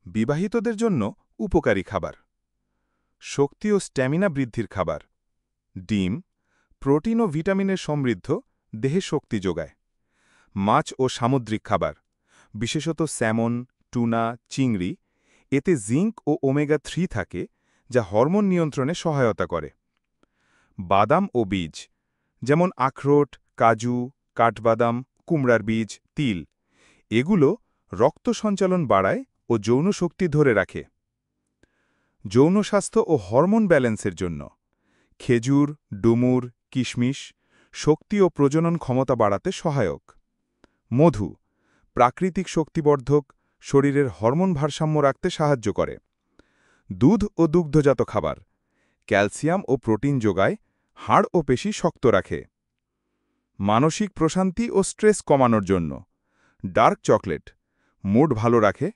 বিবাহিতদের জন্য উপকারী খাবার। শক্তি ও স্ট্যামিনা বৃদ্ধির খাবার। ডিম, প্রোটিন ও ভিটামিনের সমৃদ্ধ, দেহে শক্তি যোগায়। মাছ ও সামুদ্রিক খাবার, বিশেষত স্যামন, টুনা, চিংড়ি, এতে জিঙ্ক ও ওমেগা-3 থাকে, যা হরমোন নিয়ন্ত্রণে সহায়তা করে। বাদাম ও বীজ, যেমন আখরোট, কাজু, কাঠবাদাম, কুমড়ার বীজ, তিল, এগুলো রক্ত সঞ্চালন বাড়ায় ও যৌন শক্তি ধরে রাখে। যৌন স্বাস্থ্য ও হরমোন ব্যালেন্সের জন্য খেজুর, ডুমুর, কিশমিশ শক্তি ও প্রজনন ক্ষমতা বাড়াতে সহায়ক। মধু, প্রাকৃতিক শক্তিবর্ধক, শরীরের হরমোন ভারসাম্য রাখতে সাহায্য করে। দুধ ও দুগ্ধজাত খাবার, ক্যালসিয়াম ও প্রোটিন যোগায়, হাড় ও পেশি শক্ত রাখে। মানসিক প্রশান্তি ও স্ট্রেস কমানোর জন্য ডার্ক চকলেট, মুড ভালো রাখে,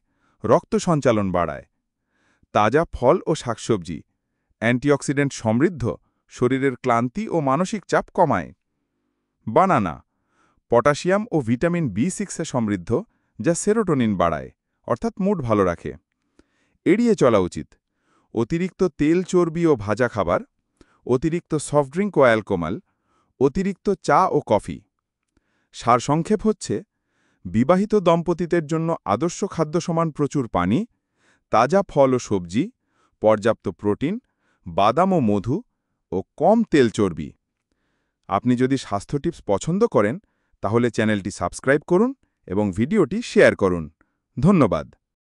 রক্ত সঞ্চালন বাড়ায়। তাজা ফল ও শাকসবজি, অ্যান্টিঅক্সিডেন্ট সমৃদ্ধ, শরীরের ক্লান্তি ও মানসিক চাপ কমায়। বানানা, পটাশিয়াম ও ভিটামিন বি6 সমৃদ্ধ, যা সেরোটোনিন বাড়ায়, অর্থাৎ মুড ভালো রাখে। এড়িয়ে চলা উচিত অতিরিক্ত তেল, চর্বি ও ভাজা খাবার, অতিরিক্ত সফট ড্রিঙ্ক ও অ্যালকোহল, অতিরিক্ত চা ও কফি। সারসংক্ষেপ হচ্ছে, বিবাহিত দম্পতিদের জন্য আদর্শ খাদ্য সমান প্রচুর পানি, তাজা ফল ও সবজি, পর্যাপ্ত প্রোটিন, বাদাম ও মধু ও কম তেল চর্বি। আপনি যদি স্বাস্থ্য টিপস পছন্দ করেন, তাহলে চ্যানেলটি সাবস্ক্রাইব করুন এবং ভিডিওটি শেয়ার করুন। ধন্যবাদ।